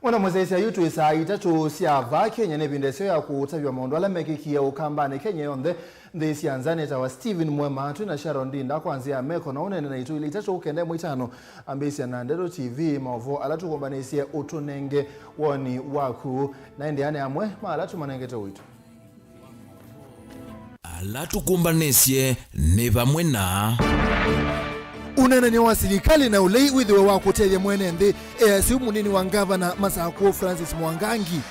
Ona mwezesha yutu isa itatu siya va Kenya nebindesyo ya kutavya maundu ala mekikia ukambani Kenya yonde ndesi anzaneta wa Steven MUEMA tuna Sharon Dinda kwanzia meko na unene na itu ili itatu ukende mwitano ambesi ya Nandero TV Mauvoo alatu kumbanesia utunenge woni waku na indi ane amwe ma alatu manengete uitu alatu kumbanesie neva mwena unene ni wa serikali na ulei withiwe wa kutelia mwenende si munini wa Gavana Masako Francis Mwangangi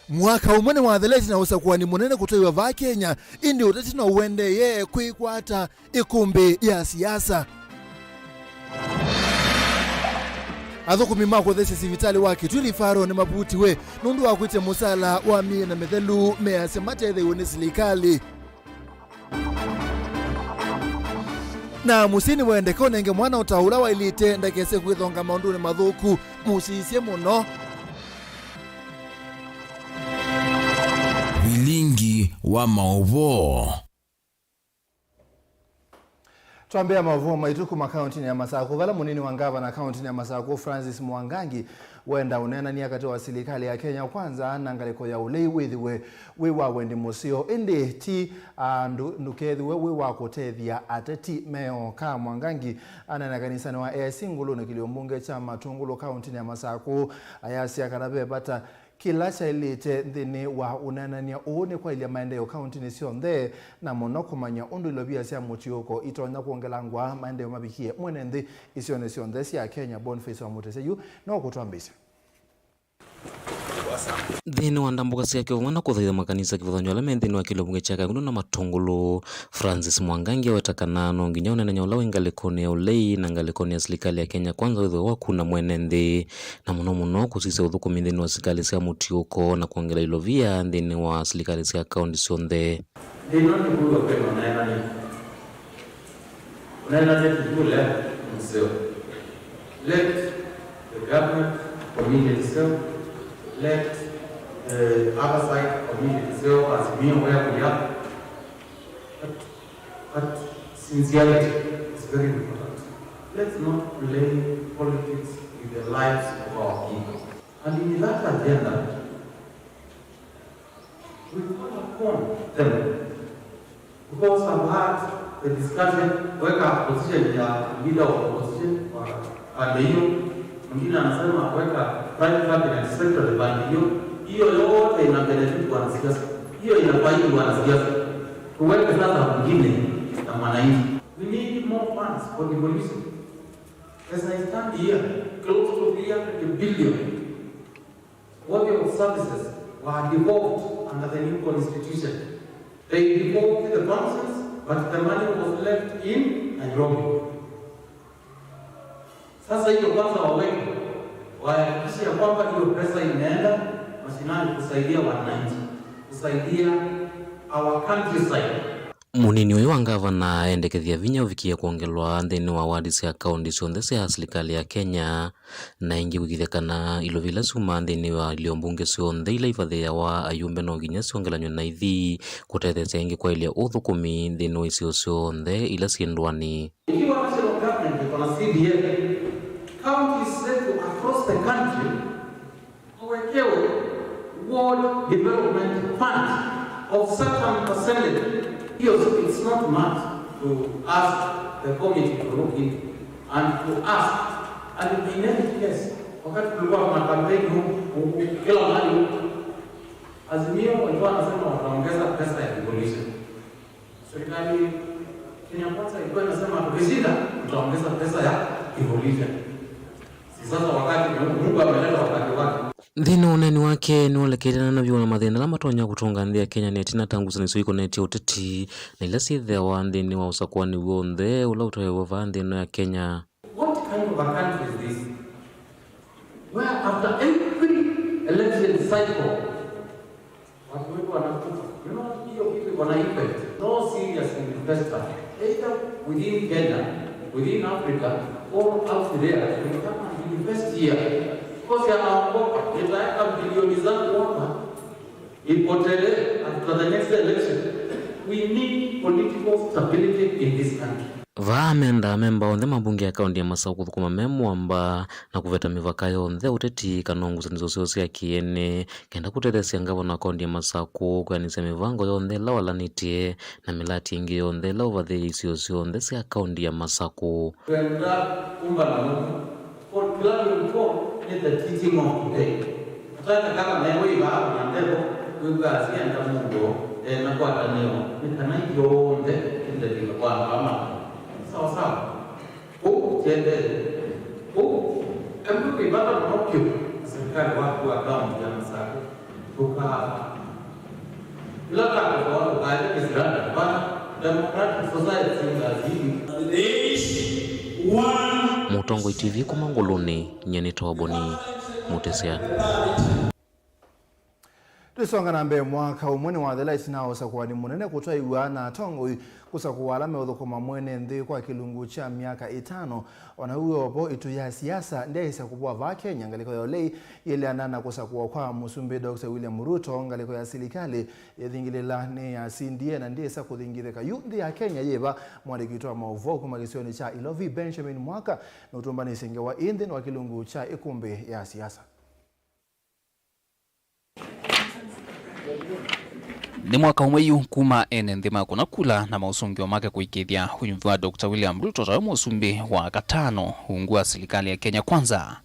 mwaka umene wa atheleti na usakuwa ni munene kutoiwa va Kenya indi uteti na uwende ye kuikwata ikumbi ya siasa athukumi mako these sivitali wake twili faro ni mabuti we nundu wa kwite musala wa mie na methelu mea semathe yone serikali na musini wende konenge mwana utaula wa ilite ndakese kwithonga maundu ni mathuku musisie muno Vilingi wa Mauvoo Tuambia Mauvoo maituku makaunti ya Masako vala munini wa Gavana kaunti ya Masako Francis Mwangangi wenda unena ni akati wa serikali ya Kenya kwanza nangaliko ya ulei withiwe wiwa wendi musio indi ti ndukethiwe wiwa kutethia ateti meo ka Mwangangi anana kanisani wa singulu na kiliombunge cha Matungulu kaunti ya Masako ayasi akarabe bata kila chailite ndini wa unanania uone kwa ili maendeleo kaunti ni sionthe na muno kumanya undu ilobia sia mutioko itonya kuongelangwa maendeleo mabikie mwenende isione sionthe sia Kenya Boniface wa Muteseyu na okutwambisa thini wa ndambuka cia kiumana kuthaitha makanisa kivuthanyo ala menthini wa kilobunge cha Kagundu na Matungulu Francis Mwangangi wetakana no nginya unene ula wingalikoni ya ulei na ngalikoni ya serikali ya Kenya kwanza withe waku na mwenende na muno kusisa uthukumi nthini wa serikali cia mutiuko na kuongela ilovia nthini wa serikali cia kaunti cionthe ndino ni bugo kweno nena ni kule msio let the government community itself let other side community itself as being where we are. But sincerity is very important. Let's not play politics with the lives of our people. And in that agenda, we call upon them. Because I've had the discussion, weka position ya leader of opposition, and mwingine anasema weka private cabinet secretary band hiyo yote ina benefit wanasiasa, hiyo inafaidi wanasiasa, tuweke sasa mwingine na mwananchi. We need more funds for devolution. As I stand here, close to 300 billion worth of services were devolved under the new constitution. They devolved the functions, but the money was left in Nairobi. Sasa hiyo kwanza wahakikishe ya kwamba hiyo pesa inaenda mashinani kusaidia wananchi, kusaidia our countryside. Munini uyu wa Gavana endekethia vinya uvikia kuongelwa nthini wa wadi cia kaunti cionthe cia serikali ya Kenya na ingi wikithekana ilovila suma nthini wa iliombunge cionthe ila ivathia wa ayumbe no nginya ciongelanywe na ithi kutethecia ingi kwa ilia uthukumi nthini wa icio cionthe ila ciendwani. Ikiwa national government iko na CDF, counties zetu across the country wawekewe ward development fund of certain percentage. It's not much to ask the committee to look into and to ask, and in any case, wakati tulikuwa kuna campaign huku kila mahali huku, Azimio walikuwa wanasema wataongeza pesa ya devolution. Serikali Kenya Kwanza ilikuwa inasema tukishinda tutaongeza pesa ya devolution. Sasa wakati Mungu ameleta wakati wake. Thini uneni wake ni waleketana na viona mathina la matonya kutunga nthi ya Kenya neti na tangu saniso ikoneti uteti na ila sithewa nthini wa usakwani wonthe ula utoewa va nthini ya Kenya. What kind of a country is this? Where after every election cycle watu wetu wanakufa. You know, hiyo kitu wana effect. No serious investor, either within Kenya, within Africa, or out there, will come and invest here. Because anaogopa nitaweka bilioni zangu hapa ipotele after the next election. We need political stability in this country. Vaamenda memba onthe mabunge ya kaunti ya Masau kuthukuma memwamba na kuveta mivaka yonthe uteti kana nguzanizo sio cia kiene kenda kutethesia ngavana wa kaunti ya Masau kwanisia mivango yonthe la walanitie na milati ingi yonthe la uvathii isio cionthe cia kaunti ya Masau. Kwenda kumba na Mungu for plan for is the teaching of today. Sasa kama newe iba na ndebo kugazi enda Mungu na kwa tanio ni kana yonthe ndio kwa mama sawa jende kama kuibata mokyo serikali watu wa kaunti ya Masau tuka ilaka kwa baadhi ya Israeli bana democratic society ngazini Mutongo TV kumanguluni nyeni toboni mutesia Tusonga na mbele mwaka umwene wa thela isinao sakuwa ni munene kutoa iwana tongo kusakuwa alame uthukuma mwene nthi kwa kilungu cha miaka 5 wana huyo opo itu ya siasa ndia isa kubwa va Kenya ngaliko ya olei ile anana kusakuwa kwa musumbi Dr. William Ruto ngaliko ya silikali yethingilila ni ya CNDA na ndia isa kuthingitheka yundi ya Kenya yeba mwadikitwa Mauvoo kuma kisioni cha Ilovi Benjamin mwaka na utumbani singe wa indhin wa kilungu cha ikumbi ya siasa. Ni mwaka umweyu kuma ene nthima kuna kula na mausungi wa make kuikithia hunyumvi wa Dr. William Ruto tawe musumbi wa katano ungua serikali ya Kenya kwanza.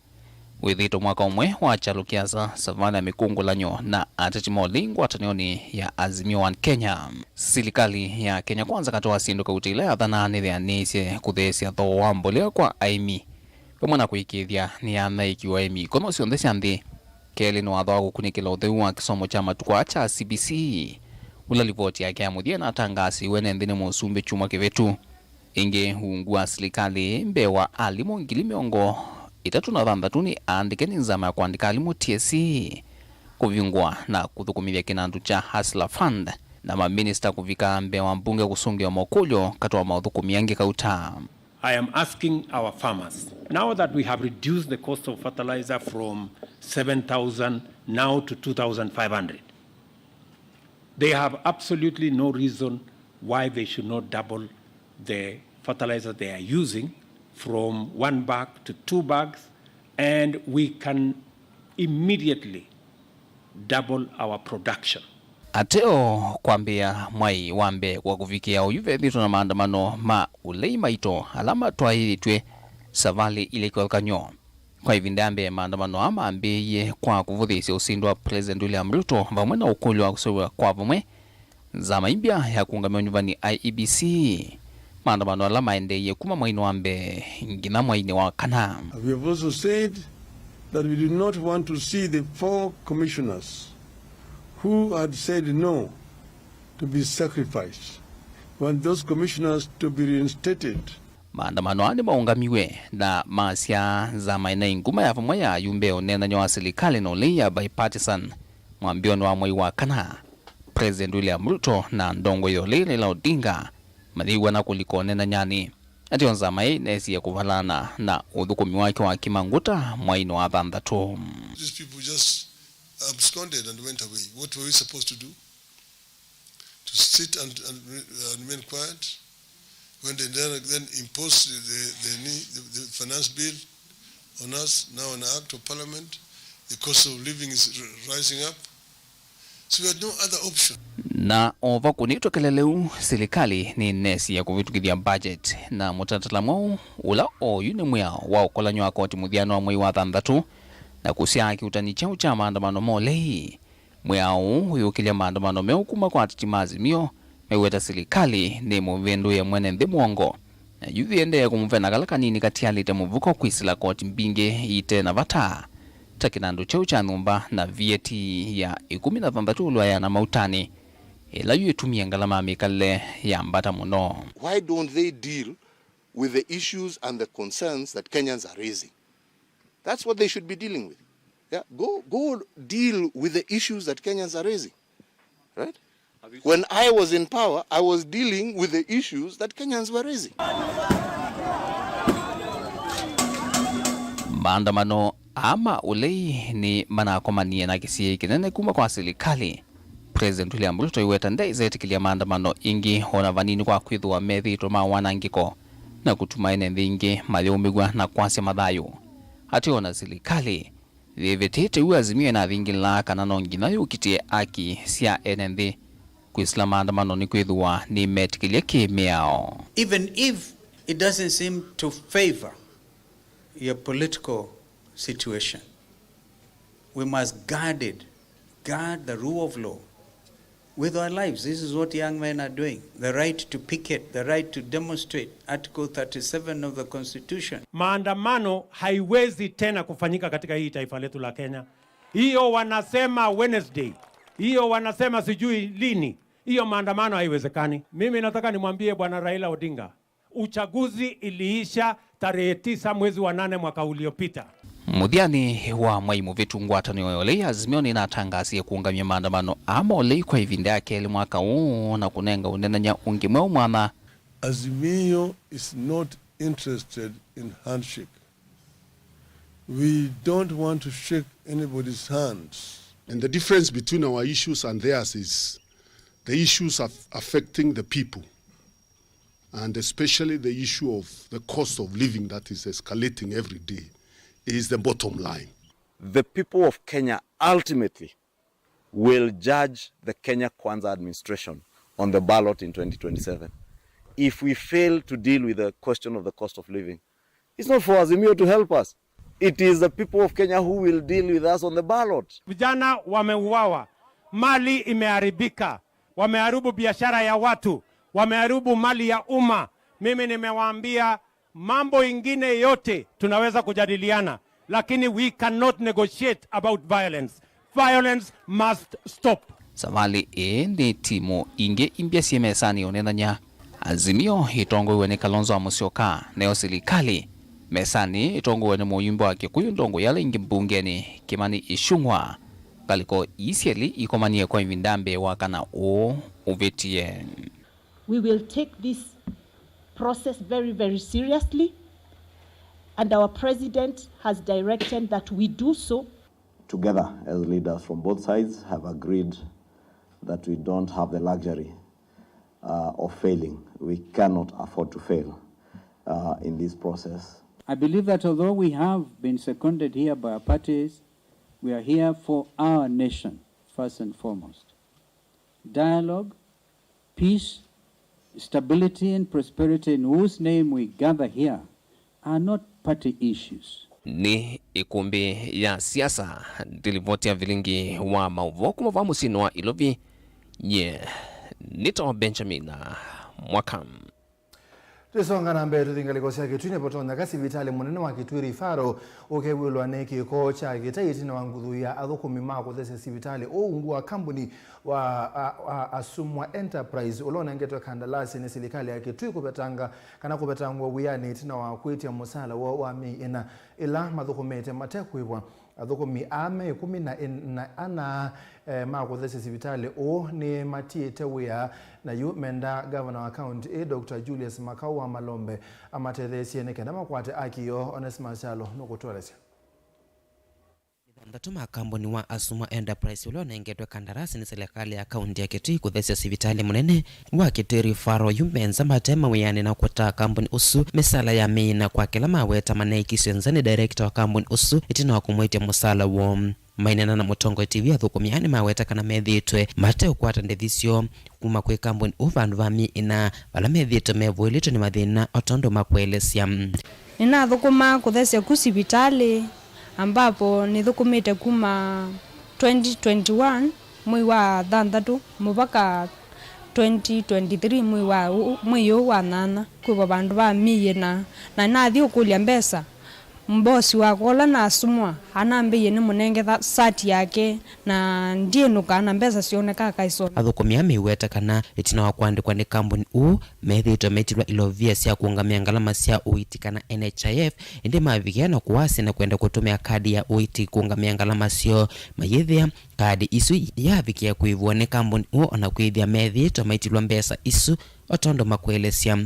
Withito mwaka umwe wa chalukiaza savana mikungulanyo na ateti molingu atanioni ya Azimio One Kenya. Serikali ya Kenya kwanza katoa sinduka utile athana nithia nise kuthesia tho wambolea kwa aimi. Pemwana kuikithia ni ya naikiwa aimi. Kono sionde sianthi. Keli no athoa gukunikila utheu wa kisomo cha matukwa cha CBC. Ula ripoti yake ya muthia na tangasi wene nthini musumbi chuma kivetu. Inge huungua serikali mbewa alimu ngili miongo 3 ni andike ni nzama ya kuandika alimu TSC. Kuviungwa na kuthukumithia kinandu cha Hustler Fund na maminista kuvika mbewa mbunge kusungi wa mokulyo katoa mauthukumia nge kauta. I am asking our farmers, now that we have reduced the cost of fertilizer from 7,000 now to 2,500, they have absolutely no reason why they should not double the fertilizer they are using from 1 bag to 2 bags, and we can immediately double our production. Ateo kwambia mwai wambe kwa kufikia uyuve vitu na maandamano ma ulei maito alama twahiritwe savali ile kwa kanyo. Kwa hivi ndambe maandamano ama ambeye kwa kuvuthisia usindo wa President William Ruto vamwe na ukulu wa kusewa kwa vamwe za maimbia ya kuungamia nyumbani IEBC. Maandamano alama endeye kuma mwaino wambe ngina mwaine wa kana. We have also said that we do not want to see the 4 commissioners who had said no to be sacrificed. We want those commissioners to be reinstated. Maandamano ane maungamiwe na masia za maina inguma ya vamwe ya yumbe onena nyo wa serikali no leya bipartisan mwambio wa mwai wa kana. President William Ruto na ndongo yole la Odinga madhiwa na kuliko nena nyani. Ati onza mai nesi ya kuvalana na udhukumi wake wa kimanguta mwaino wa thanthatu. These people just absconded and went away. What were we supposed to do? To sit and remain quiet? When they then imposed the finance bill on us, now an act of parliament, the cost of living is rising up. So we had no other option. Na ova kunitwa keleleu serikali ni nesi ya kuvitukithia budget na mutatala mwao ula oyune mwao wa ukolanyo wa koti muthiano wa mwai wa thanthatu na kusiaki utani chao cha maandamano molei mwao huyukilia maandamano meo kuma kwa atitimazi mio meweta serikali ni muvindu ya mwene nthi mwongo na yuthi ende ya kumuvena kalakanini katialite muvuko kwisila koti mbinge ite na vata takinandu chao cha nyumba na VAT ya 13 ulwa ya na mautani ila yuetumia ngalama mikale ya mbata muno. Why don't they deal with the issues and the concerns that Kenyans are raising? That's what they should be dealing with. Yeah, go deal with the issues that Kenyans are raising. Right? When I was in power, I was dealing with the issues that Kenyans were raising. Maandamano ama ulei ni manakomanie na kisiye kinene kuma kwa serikali. President William Ruto iweta ndai zetikilia maandamano ingi hona vanini kwa kwithwa methitwa ma wanangiko na kutumaini thingi maliumigwa na kwasya mathayo ationa serikali vivitite uazimio na thingi la kana no ngina yukitie aki cia enenthi kwisila maandamano ni kwithwa ni metikilia kimiao. Even if it doesn't seem to favor your political situation, we must guard the rule of law with our lives. This is what young men are doing. The right to picket, the right to demonstrate, Article 37 of the Constitution. Maandamano haiwezi tena kufanyika katika hii taifa letu la Kenya. Hiyo wanasema Wednesday, hiyo wanasema sijui lini. Hiyo maandamano haiwezekani. Mimi nataka nimwambie Bwana Raila Odinga, uchaguzi iliisha tarehe 9 mwezi wa 8 mwaka uliopita. Muthiani wa mwaimu vitu ngwatanio yole azimio ni natangasia kuungamia maandamano ama ole kwa ivinda yake mwaka huu na kunenga unenanya ungimwe umwana. Azimio is not interested in handshake. We don't want to shake anybody's hands. And the difference between our issues and theirs is the issues affecting the people, and especially the issue of the cost of living that is escalating every day is the bottom line. The people of Kenya ultimately will judge the Kenya Kwanza administration on the ballot in 2027. If we fail to deal with the question of the cost of living, it's not for Azimio to help us. It is the people of Kenya who will deal with us on the ballot. Vijana wameuawa, mali imeharibika, wameharibu biashara ya watu, wameharibu mali ya umma. Mimi nimewaambia mambo ingine yote tunaweza kujadiliana, lakini we cannot negotiate about violence. Violence must stop. Savali ni timu inge imbia siemesani onenanya azimio hitongo wene Kalonzo wa Musyoka neo serikali mesani itongo wene muyimbo wake kuyundongo yale ingi mbungeni Kimani Ichung'wah kaliko isieli ikomanie kwa invindambe wakana o uvetie. We will take this process very, very seriously, and our president has directed that we do so. Together as leaders from both sides have agreed that we don't have the luxury of failing. We cannot afford to fail in this process. I believe that although we have been seconded here by our parties, we are here for our nation, first and foremost. Dialogue, peace, stability and prosperity in whose name we gather here are not party issues. Ni ikumbi ya siasa dilivoti ya Vilingi wa Mauvoo kumavamu sinwa ilovi nye nito Benjamin Mwakam. Tisonga na mbele tuthingaliko cia Kitui potonya kasi vitale munene wa Kitui Rifaro ukewilwa ni kiko cha gitaiti na wanguthuya athukumi ma kuthese sibitali ungua kambuni wa Asumwa Enterprise ulona ngetwe kandalasi ni serikali ya Kitui kupetanga kana kupetangwa wiyani tina wa kwitia musala wa mi ila mathukumete matekwibwa athukumi ame 10 ma kuthese sibitali ni matiete wia na yu menda governor wa county Dr. Julius Makau wa Malombe amatethesie ne kenda makwate akiyo Onesmus Chalo nokutolesya ndatuma kambuni wa Asumwa Enterprise ulio nengetwe kandarasi ni serikali ya kaunti ya Kitui kuthesya sibitali munene wa Kitui Rifaro yumenza matema wiyani na kuta kambuni usu misala ya mina kwa kila maweta manaikisyo nzani director wa kambuni usu itina wa kumwitia musala wo mainana na Mutongo TV athukumiani maweta kana methitwe mate ukwata ndethisyo kuma kwe kambuni uvandu vami ina vala methitwe mevuilitwe ni mathina otondo makwelesya nina thukuma kuthesya kusibitali ambapo nithukumite kuma 2021 mwezi wa 6 mpaka 2023 mwezi wa 8 kwa bandu ba miye na nathi ukulia mbesa mbosi wa kola na Asumwa anambiye ni munengetha sati yake na ndiye nukana mbesa sioneka kaiso athukumia miweta kana itina wa kwandikwa ni kambuni methitwe metilwa ilovia cia kuungamia ngalama cia uiti kana NHIF indi mavigia na kuwasi na kwenda kutumia kadi ya uiti kuungamia ngalama cio mayithia kadi isu yavikia kuivua ni kambuni ona kwithia methitwe metilwa mbesa isu otondo makwelesya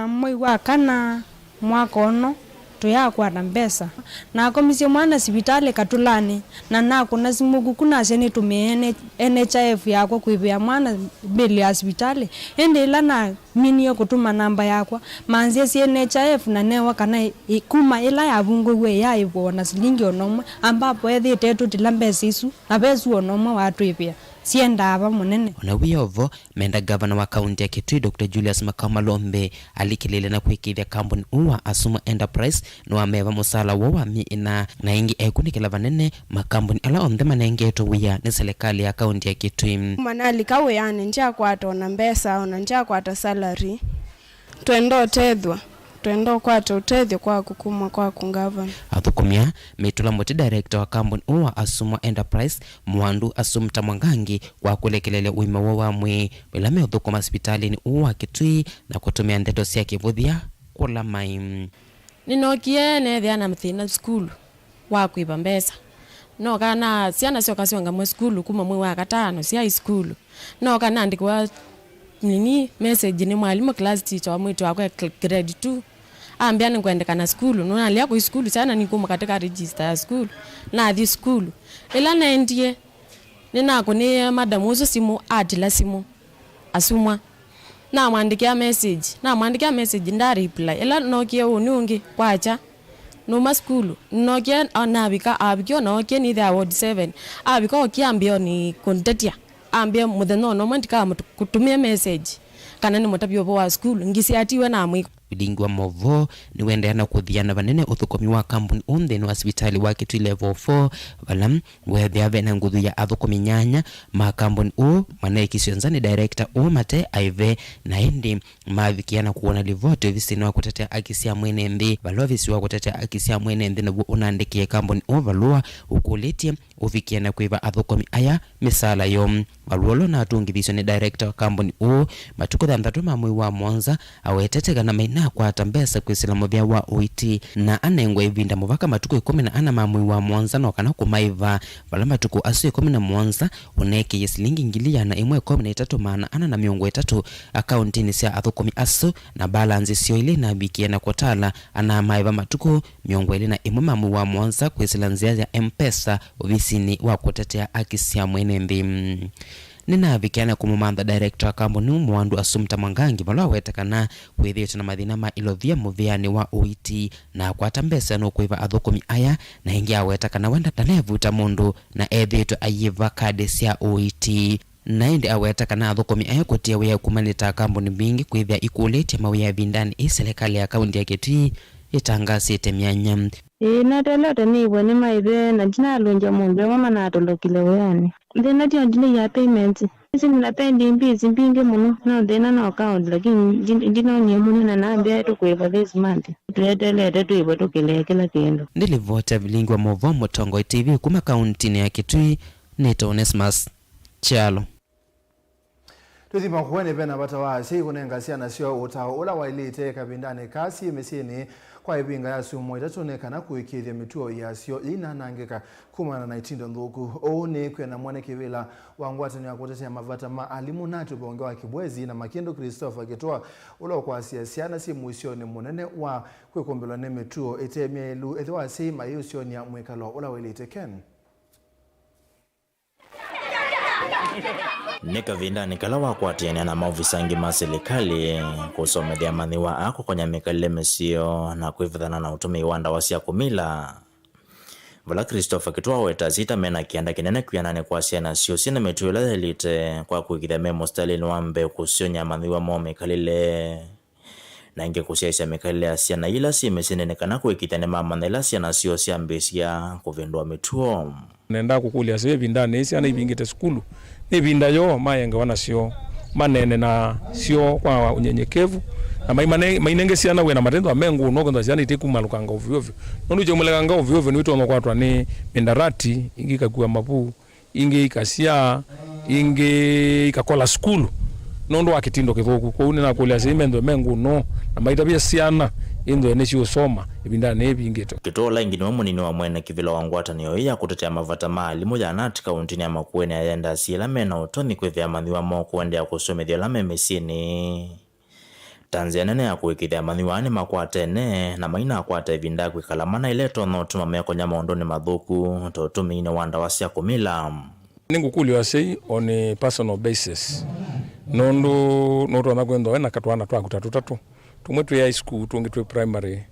mwezi wa kana mwaka ono tuyakwa na mbesa na komisia mwana sibitali katulani na kuna simugu kuna seni tumie NHIF yako kuibia mwana bili ya sibitali ende ila na minio kutuma namba yako manzie si NHIF na newa kana kuma ila ya vungu we ya ivo na silingi onoma ambapo ethi tetu tilambesi isu na besu onoma watu ipia sienda hapa munene. Onawiyovo menda gavana wa kaunti ya Kitui Dr. Julius Makamalombe alikilile na kuikithia kampuni uwa Asuma Enterprise no ameva musala wa miina na ingi ekunikila vanene makambuni ala onthe manengeto wia ni serikali ya kaunti ya Kitui. Manali kawe yani njia kwata ona mbesa ona njia kwata salary twendo tethwa twendo kwata utethio kwa kukuma kwa kungavana. Athukumia mitula moti director wa kampuni uwa Asuma Enterprise Mwandu Asumta Mwangangi kwa kulekelele uima wa mwe bila meothukuma hospitalini uwa Kitui na kutumia ndeto cia kivuthia kula mai. Ninokie nethia na mthina skulu wa kuiba mbesa no kana ciana cio kacionga mwe skulu kuma mwe wa gatano cia skulu no kana andikwa nini message ni mwalimu class teacher wa mwitu wakwe grade 2 ambia ni kwenda kana skulu no nalia ku skulu sana nikuma katika register ya skulu na thi skulu ila naendie ninako ni madam uzo simu adila simu Asumwa na mwandikia message nda reply ila nokia unungi kwacha no maskulu nokia anabika abikyo nokia ni the award 7 abika okiambio ni kontetia ambia mutheno no mandika kutumia message kana ni mutabio wa skulu ngisi atiwe na amwi. Vilingi wa Mauvoo ni wendeana kuthiana vanene uthukomi wa kampuni unthe ni wa hospitali wa Kitui level 4 valam wethia vena nguthu ya athukomi nyanya ma kampuni u manekisionzani director u mate aive na hindi mavikiana kuona livote visini wa kutetea akisia mwene mbi valovisi wa kutetea akisia mwene mbi na unaandikie kampuni u valua ukulitie uvikiana kuiva athukomi aya misala yom valuolo na atungivisio ni director wa kampuni u matuko thanthatu mamwe wa Mwanza awetetega na na kwa tambesa kwisila muvya wa uiti na anengwa ivinda muvaka matuko 14 mamwe wa Mwanza no kana kumaiva vala matuko asu 17 uneke yesilingi ngilia na imwe 13 maana ana na miongo 3 accountini cia athukomi asu na balance sio ile na bikia na kotala ana maiva matuko miongo ile na imwe mamwe wa Mwanza kwisila nzia ya M-Pesa uvisini wa kutetea akisia mwene mbi. Nina vikiana kumumantha director kampuni Mwandu Asumta Mwangangi valwa wetekana kwithitwe na mathina ma ilovia muviani wa uiti na kwata mbesa no kuiva athukomi aya na ingia wetekana wenda tanevuta mundu na ethitwe ayiva kadi cia uiti na indi awetekana athukomi aya kutia wia kumanita kampuni bingi kwithia ikulitie mawia vindani serikali ya kaunti ya Kitui itangasite myanya. Na telete ni wone maibe na jina lonja mundu mama na atolokile weani ndena tia ndile ya payment isi mnapendi mbizi mbinge muno na ndena na account lakini ndina nyemuno na naambia to kuiva this month tuetelete tuibo tukile kila kendo. Ndilivota Vilingi wa Mauvoo Mutongo TV kuma kaunti ya Kitui Neto Onesmus Chalo. Tuthima kuwene bena batawasi kunengasia na sio utao ula wailite kabindane kasi mesini kwa ibinga ya sumo itatonekana kuikithia mituo ya sio inanangika kumana na itindo nthuku oni kwena mwane kivila wangwatani wa kutetea mavata maalimu natu bonge wa Kibwezi na Makindo Christopher Gitoa ula kwa siasiana si muisioni munene wa kwekumbelwa ne mituo itemia ilu ethiwa si mayusioni ya mwekalo ula wailite Ken. Nika vinda nikala wakwatiana na maofisangi ma serikali kusomethia mathiwa ako konya mikalile mesio na kwivithana na utumi wa ndawa cia kumila. Vala Christopher Gitoa weta zita mena kianda kinene kwianane kwa ciana cio cina mituo ila elite kwa kuigithia memo stalin wambe kusionya mathiwa mo mikalile na inge kusiaisha mikalile ya ciana ila si mesinenekana kuikithane mamanela ciana cio cia mbisia kuvindwa mituo. Nenda kukulia sio vindane isi ana ibingite skulu ni vinda yo mayenga wana sio manene na sio kwa unyenyekevu na mainenge siana we na matendo amengu no kwenda siana iteku malukanga ovyo ovyo nonu je mulekanga ovyo ovyo ni wito no kwatwa ni mendarati ingika kwa Mauvoo inge ikasia inge ikakola skulu nondo akitindo kithuku kwa une na kulia simendo mengu no na maitabia siana indo enesio soma ibindane ebingito Gitola ingini wa munini wa mwene kivila wangwatani ya kutetea mavata maalimu ya nati kauntini ya Makueni ayenda siela mena utoni kwethia mathiwa mo kuendea kusomethia la memesini stanzia nene ya kuikithia mathiwani makwatene na maina akwata ivinda kwikalamana ileto no tumameko nya maondoni mathuku totumine wanda wasya kumila ningukulio sei on a personal basis no na kwendo wena katwana twa kutatu tumwe tu high school tungi tu primary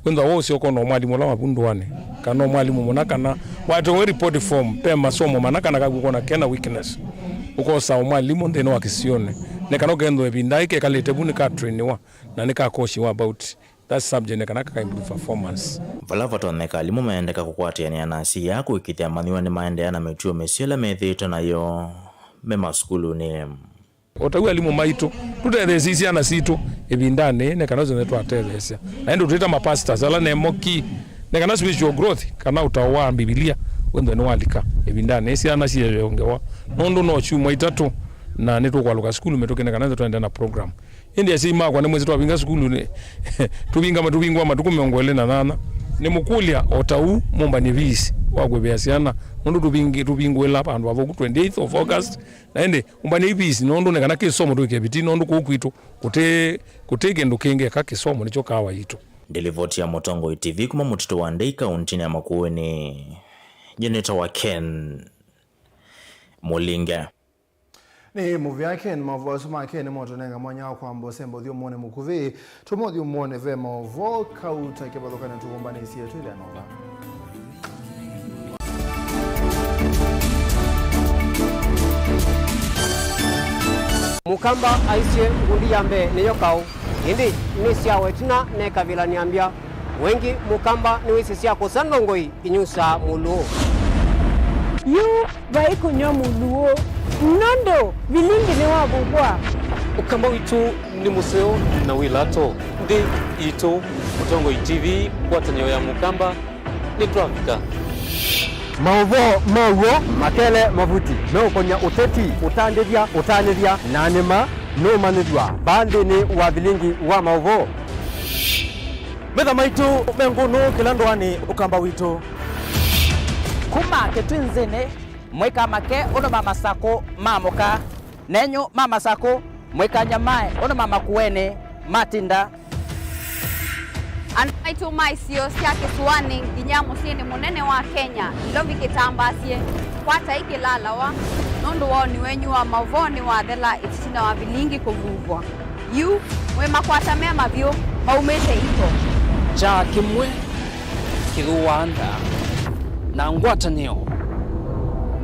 kwendo wose okono mwalimu la mabundwane kana mwalimu munakana watu we report form pe masomo manakana kagukona kena weakness uko sa mwalimu ndeno wakisione ne kana gendo ebinda ike kalete buni ka trainiwa na nika coach about that subject ne kana ka improve performance valava toneka alimu maendeka kukwatiania na si yako ikithia mathiwani maende na metuo mesiela methito nayo mema skulu ni otagu alimu maitu tutethesisi ana situ ebindane ne kana zone twatethesia na ndo tuteta mapastors ala ne moki ne kana spiritual growth kana utawa Biblia wendo ne wandika ebindane esi ana siyongewa nondo no chuma itatu na neto kwa luka skulu metoke ne kana twenda na program indi asima kwa ne mwezi twabinga skulu ne tubingwa matukumeongwele na nana ne mukulia otau momba ne visi wagwebeasiana nondo tubingwela abantu bavo ku 28th of August naende umbane ibisi nondo nekana kisomo to kebiti nondo kukwito kuteke ndo kenge ka kisomo nicho kawa yito Delivoti ya Mutongo TV kuma mutito wa Ndei kaunti ya Makueni Jeneta wa Ken Mulinga ni movie yake ni Mauvoo soma Ken moto nenga mwanya kwa mbosembo thio muone mukuvi tumo thio muone ve Mauvoo kauta kebadokana tugombane isi yetu ile anova Mukamba aisye ngundi yambe neyo kau indi nisya wetina ne kabila niambia wengi mukamba ni wisisya kusandongoi inyusa muluo yu vai kunyo muluo nondo Vilingi ne wabugwa ukamba witu ni museo na wilato ndi ito Mutongo TV kwatanyo ya mukamba ni Afrika Mauvoo makele mavuti no konya uteti utandithia nanima no manithwa bandi ni wa Vilingi wa Mauvoo metha maitu menguno kilandwani ukamba witu kuma ketwinzene mweka make ono mama sako mamoka nenyo mama sako mweka nyamae ono mama kuene matinda Anaitu maisio siya kisuani nginya musini munene wa Kenya ilovi kitambasie kwata iki lalawa nondo wao ni wenyu wa Mauvoo ni wathela itisina wa Vilingi kuvuvwa yu mwema kwata mema vyo maumete ito cha kimwe kiruanda na ngwatanio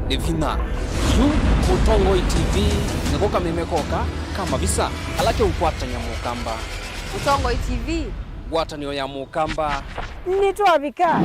Livina yu Mutongo TV nikoka mimekoka kama visa alake ukwatanya mukamba Mutongo TV watanio ya mukamba nitwabika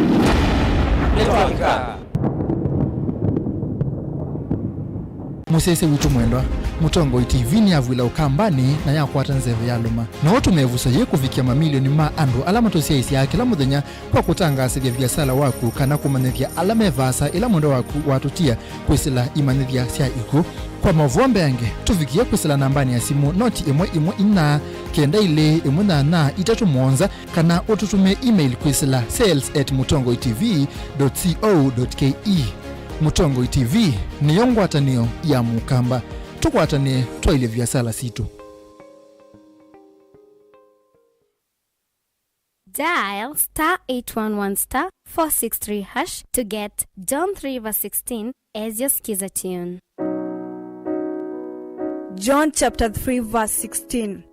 musese witu mwendwa Mutongo TV ni avwila ukambani na yakwata nzeve ya luma na watu mevusa ye kufikia mamilioni ma andu alama tosia isi yake la muthenya kwa kutangasivya biasala waku kana kumanithia alama evasa ila mwendo waku watutia kwisila imanithia sia iku kwa Mauvoo mbeange tufikia kwisila nambani ya simu noti imwe ina kenda ile imwe na itatu mwonza kana ututume email kwisila sales@mutongotv.co.ke Mutongo TV ni yongwatanio ya mukamba tukwatane twaile biasala situ Dial *811*463# to get John 3:16 as your skiza tune. John chapter 3 verse 16.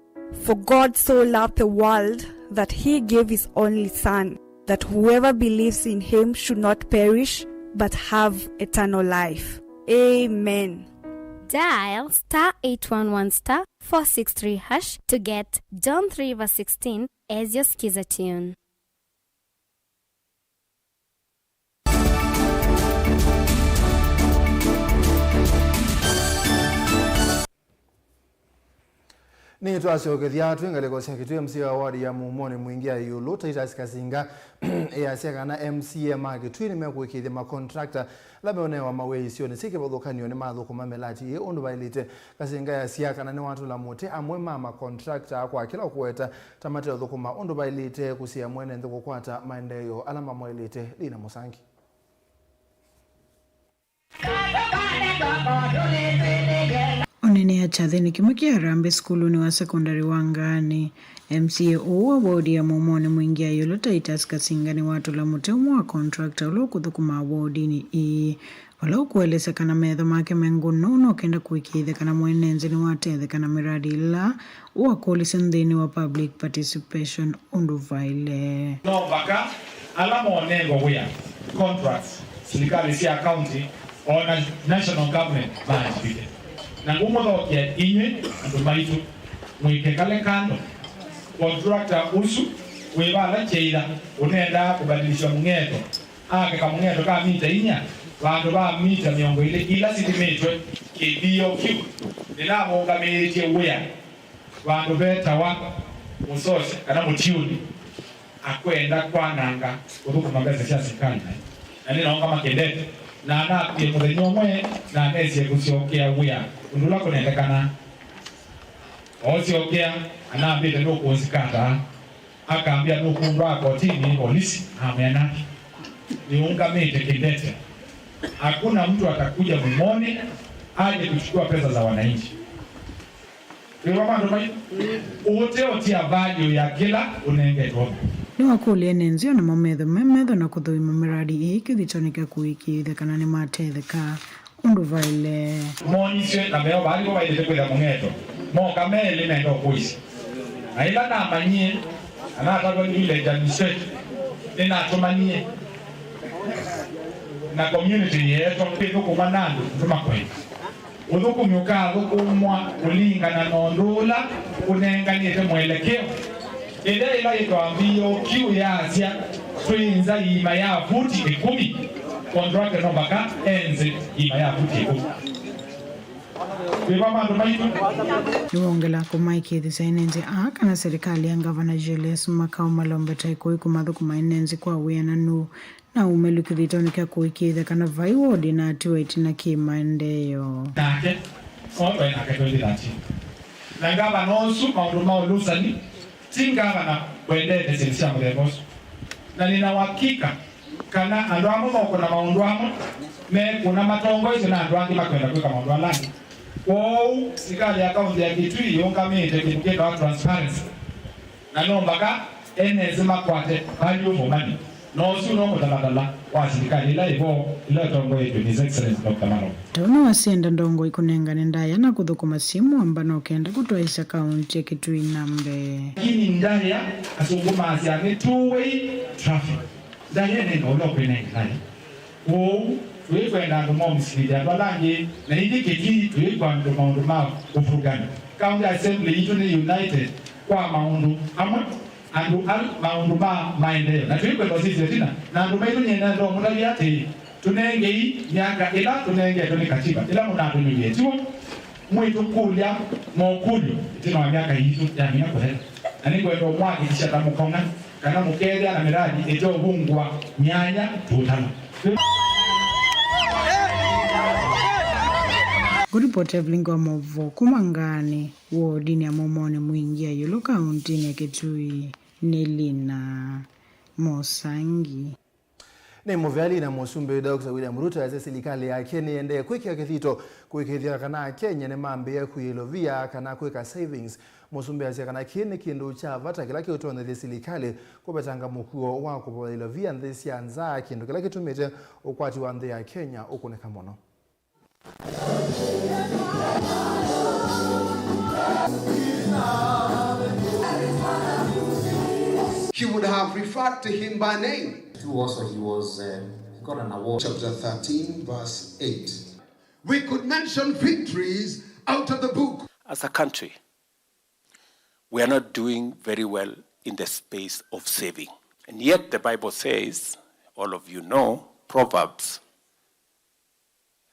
For God so loved the world that he gave his only son, that whoever believes in him should not perish but have eternal life. Amen. Dial *811*463# to get John 3:16 as your skiza tune. ni twacokethia twingaleko cia kitwe MC wa ward ya Mumone mwingia yulu Titus Kasinga ya cia na MCM agitwi ni mekwikithia ma contractor labone wa mawei sio ni sike bodhokanio ni mathuko mamelati undu bailite Kasinga ya cia kana ni watu la mote amwe mama contractor kwa kila kueta tamate thukuma undu bailite kusia mwene nthuko kwata maendeleo alama mwelite lina musangi onene ni achathini kimwe Harambee skulu ni wa sekondari Wangani. MCA wa wodi ya Momone mwingia yolo Titus Kasinga ni watu la mutemu wa contractor ulo kuthukuma wodi ni wala kueleza kana metho make menguno kenda kuikithe kana mwenenzi ni watethe kana miradi ila wa coalition thini wa public participation unduvaile no baka ala monengo wea contracts serikali sia county or national government management na ngumo thokia inye andumaitu mwike kale kando contractor usu webala cheira unenda kubadilisha mungeto kama mungeto kama mita inya vandu va mita miongo ile ila sitimetwe kidio kiu nilamo ngameje wea vandu betawa musose kana mutiuni akwenda kwananga urukumagaza cia serikali na ninaonga makendete na pia muthenyo mwe na nesi guciokea wea undula kunendekana ociokea anambite no kunsikata akaambia no kundwa kotini polisi amena niungamite kindete. Hakuna mtu atakuja Mwimone aje kuchukua pesa za wananchi. Kwa maana wote otia value ya kila unenge toka. Ni wakuli enenzio na mametho na kuthuima miradi hiki thitoneka kuikithe kana ni matetheka unduvaile. Moniswe na meo bali kwa ile kwa mungeto. Mo kamele nendo kuisi. Na ila na manyie anataka kwa ile jamii nina tumanie na community yetu kitu kumanando tumakwenda udhuku nyuka ukumwa ulinga na nondula unenganite mwelekeo ile ila itoambio kiu ya Asia twinza ima ya futi 10 contract no baka enze ima ya futi 10 niwongela kumaiki thisainenzi kana serikali ya Governor Julius Makao Malombe taiko ikumathuku mainenzi kwa wena nu na umelukithitonika kuikithe kana vai wodi na atiweti na kimaendeyo nake oto ina ketoli dati na ngaba nosu maundu maolusani tingaba na wendete sensia mudemos na nina uhakika kana andu amo moko na maundu amo me kuna matongo izo na andu angi makwenda kwika maundu alani kwou sikali ya kaunti ya Kitui yongamite kimukenda wa transparency na nombaka enezi makwate value for money nosu no mutaladala wa serikali ila ivo ila tongo yetu ni excellence Dr. Maro tona wasienda ndongo ikunengane ndaya na kuthukuma simu ambano ukenda kutwaisha kaunti ya Kitui nambe kini ndaya asunguma asiane two-way traffic ndaya neno ulopene ndaya kwou tuikwenda ndo msidi abalangi na hindi kiti tuikwenda ndo ufurugani county assembly yetu ni united kwa maundu amwe andu maundu maendeleo na tuikwenda sisi tena na ndo maitu nyenda ndo mudali ate tunenge miaka ila tunenge ndo katiba ila munadu ni yetu mwitu kulya mokulyo tena wa miaka hitu ya mina kwa hela na ningo ndo mwaki kishata mukonga kana mukelia na miradi ejo bungwa nyanya tutana Kuripoti ya Vilingi wa Mauvoo kumangani wodini ya Momone mwingia yolo kaunti ya Kitui Nelina Mosangi ni muvyali na musumbe Dr. William Ruto ya serikali ya Kenya ende kwikya kithito kwikithia kana Kenya ne mambe ya kuilovia kana kwika savings musumbe ya kana kine kindu cha vata kila kiutonde serikali kubetanga mukuo wa kuilovia ndesi ya nza kindu kila kitumite ukwati wa ndhe ya Kenya ukuneka mono. He would have referred to him by name. Also, he got an award. Chapter 13, verse 8. We could mention victories out of the book. As a country, we are not doing very well in the space of saving. And yet the Bible says, all of you know, Proverbs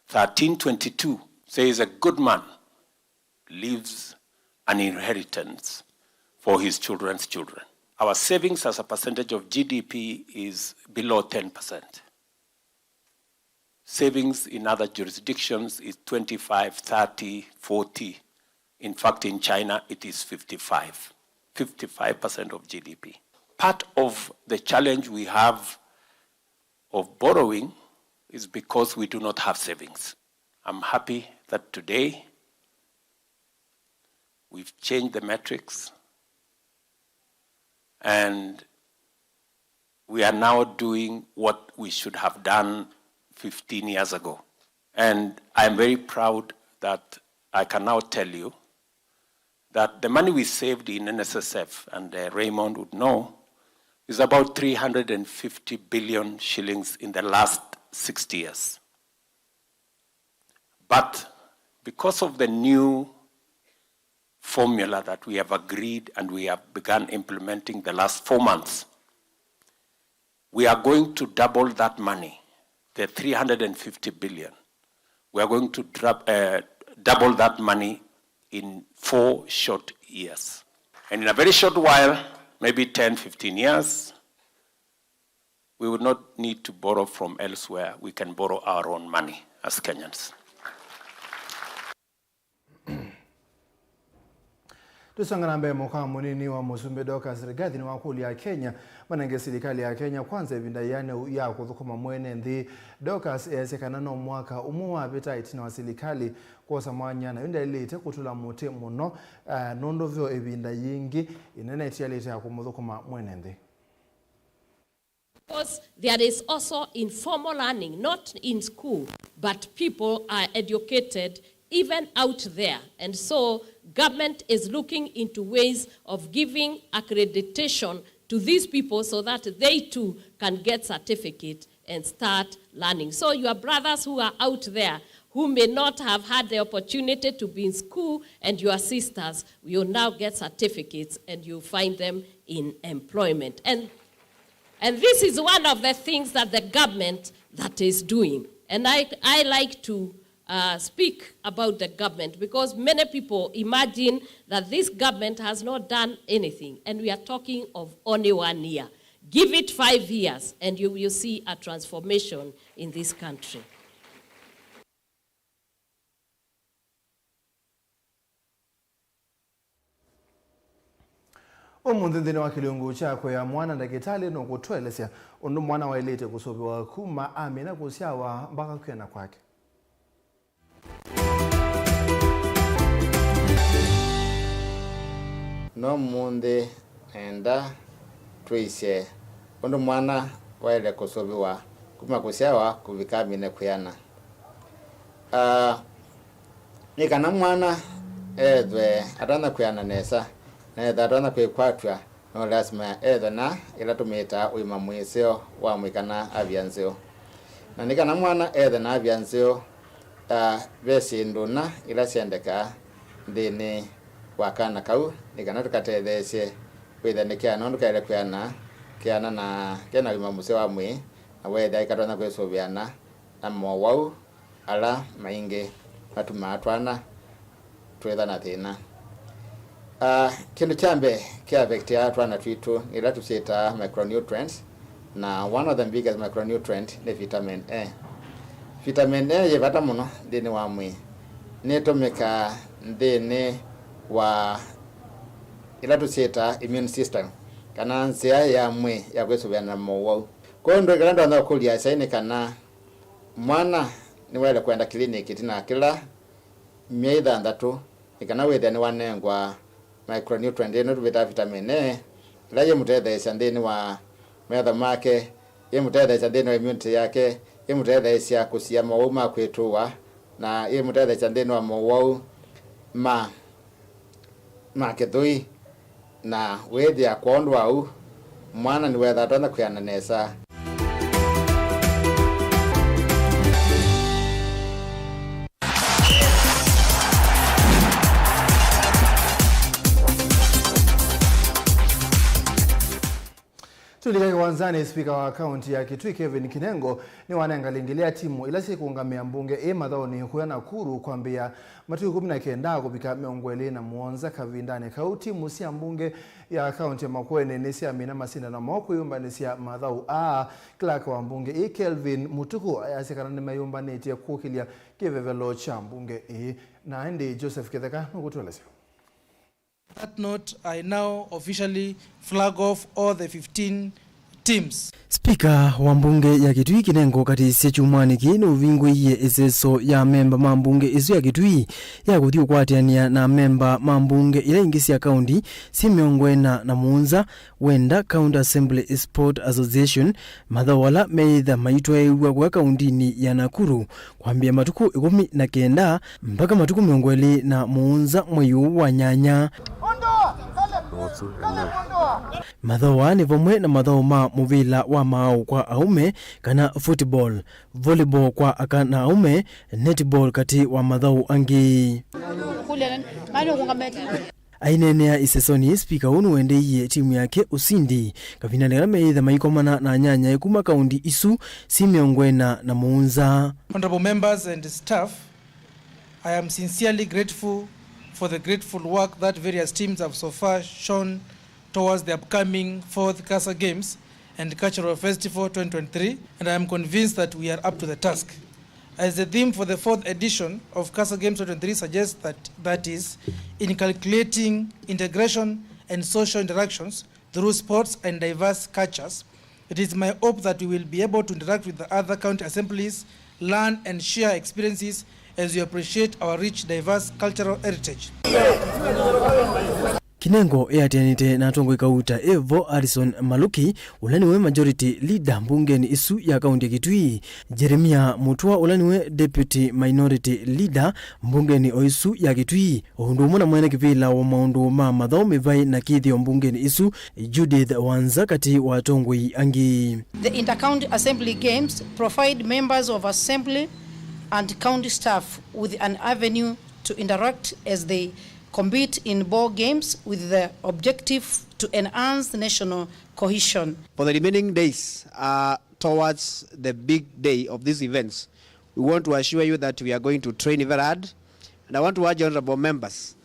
13:22 says a good man leaves an inheritance for his children's children. Our savings as a percentage of GDP is below 10%. Savings in other jurisdictions is 25, 30, 40. In fact, in China, it is 55% of GDP. Part of the challenge we have of borrowing is because we do not have savings. I'm happy that today We've changed the metrics. And we are now doing what we should have done 15 years ago. And I'm very proud that I can now tell you that the money we saved in NSSF, and Raymond would know, is about 350 billion shillings in the last 60 years. But because of the new formula that we have agreed and we have begun implementing the last 4 months, we are going to double that money, the 350 billion. We are going to double that money in 4 short years. And in a very short while, maybe 10, 15 years, we would not need to borrow from elsewhere. We can borrow our own money as Kenyans. Tusangana mbe moka munini wa Musumbe Dorcas Rigathi ni wakuli ya Kenya manenge serikali ya Kenya kwanza ebinda yane ya kuthukuma mwene nthi Dorcas esekana no mwaka umwe appetite na serikali kwa samanya na yunda ilete kutula muti muno nondo vyo ebinda yingi inene tialete ya kumuthukuma mwene nthi. Because there is also informal learning, not in school, but people are educated even out there. And so government is looking into ways of giving accreditation to these people so that they too can get certificate and start learning. So your brothers who are out there who may not have had the opportunity to be in school, and your sisters will now get certificates and you find them in employment. And this is one of the things that the government that is doing. And I like to speak about the government because many people imagine that this government has not done anything. And we are talking of only 1 year. Give it 5 years and you will see a transformation in this country. Omunthini wa kilungu chakwe ya mwana ndagitali no kutwelesya undu mwana wa ilete kusobiwa kuma amina kusyawa mpaka kwena kwake. No munde enda twisye undu mwana wa ile kusobiwa kuma kusyawa kuvika amina kuyana. Nikana mwana edwe atana kuyana nesa na thatona kwikwatwa no lazima na ila tumita uima mwiseo wa mwikana avyanzio na nikana mwana na avyanzio vesinduna ila siendeka ndini wakana kau nikana tukatethesye kwithanikia no ndukaile kiana na kena uima mwiseo wa mwi na wetha ikatona kwisoviana na Mauvoo ala maingi matumatwana twithana thina. Kindu chambe kia vector twana twitu ila tusita micronutrients na one of the biggest micronutrient ni vitamin A. Vitamin A yevata muno ndini wa mwi nitumika ndini wa ila tusita immune system kana nsia ya mwi ya kwesubya na Mauvoo. Kwa ndo kalanda ndo kulia saini kana mwana ni wale kwenda kliniki tina kila miezi ndatu ikana wethe ni wanengwa micronutrient ino tuvita vitamin A la yemutethesya ndini wa metha make yemutethesya ndini wa immunity yake yemutethesya kusia Mauvoo makwituwa na yemutethesya ndini wa Mauvoo makithui na wethi ya kwondwa au mwana ni wetha atona kuyana nesa. Tulika kiwanzani spika wa kaunti ya Kitui Kevin Kinengo ni wanaangalingilia timu ila si kuungamia mbunge Mathoni huya Nakuru kwambia matuku 19 kupika miongweli na muonza kavindani kauti musi ya mbunge ya kaunti ya Makueni nisi ya Mina Masinda na Moku yumba nisi ya Mathau Clark wa mbunge Kelvin Mutuku ayasikana ni mayumba niti ya kukilia kivevelo cha mbunge na ndi Joseph Kitheka nukutuelesea. On that note, I now officially flag off all the 15 teams. Speaker wa mbunge ya Kitui Kinengo katisye chumani kinu vingwiye eseso ya memba mambunge isu ya Kitui ya kuthi ukwatiania na memba mambunge ila ingisi ya county Simeongwena na Muunza wenda County Assembly Sport Association mathawala meitha maitwa kwa kaundini ya Nakuru kwambia matuku 19 mpaka matuku 20 na Muunza mweyu wa nyanya. Mathawa ni vomwe na mathawa ma muvila wa maau kwa aume kana football, volleyball kwa akana aume, netball kati wa mathau angi. Ainenea isesoni speaker unu wendeiye timu yake usindi kavina nera meitha maikomana na nyanya ikuma kaundi isu Simeongwena na Muunza. Honorable members and staff, I am sincerely grateful for the grateful work that various teams have so far shown towards the upcoming 4th Kasa Games and Cultural Festival 2023, and I am convinced that we are up to the task. As the theme for the 4th edition of Kasa Games 2023 suggests, that is, inculcating integration and social interactions through sports and diverse cultures, it is my hope that we will be able to interact with the other county assemblies, learn and share experiences as we appreciate our rich, diverse cultural heritage. Kinengo eatianite na tongo ikauta Evo Harrison Maluki ulaniwe majority leader mbungeni isu ya kaunti ya Kitui. Jeremia Mutua ulaniwe deputy minority leader mbungeni oisu ya Kitui. Uhundu muna mwene kivila wa maundu ma mathao mivai na kithio mbungeni isu Judith Wanza kati wa tongoi angi. The Inter-County Assembly Games provide members of assembly and county staff with an avenue to interact as they compete in ball games with the objective to enhance the national cohesion. For the remaining days towards the big day of these events, we want to assure you that we are going to train very hard. And I want to urge honorable members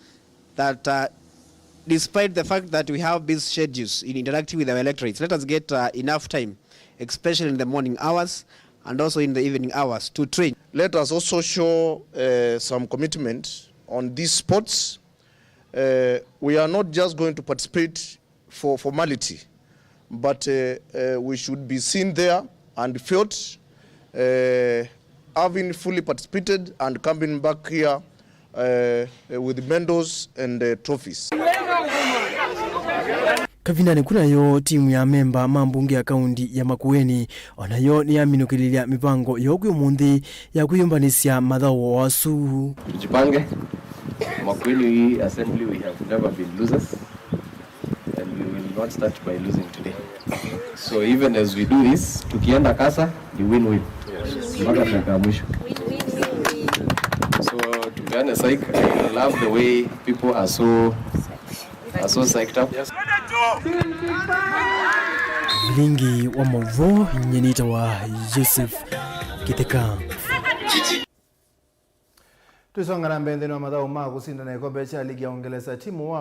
that despite the fact that we have these schedules in interacting with our electorates, let us get enough time, especially in the morning hours and also in the evening hours, to train. Let us also show some commitment on these sports. We are not just going to participate for formality, but we should be seen there and felt having fully participated and coming back here with medals and trophies. Kavinani kuna yo timu ya memba mambunge ya kaunti ya Makueni onayo ni aminukililia mipango yoku mundi ya kuyumbanisya mathao wasu. Tujipange. Makueni assembly, we have never been losers and we will not start by losing today. So even as we do this, tukienda Kasa, you win-win. Mpaka tunakaa mwisho. So to be honest, I love the way people are so psyched up. Vilingi wa Mauvoo nyenita wa Joseph Kiteka. Tusonga na mbendeni wa mathao ma kusinda na ikombe cha ligi ya Uingereza timu wa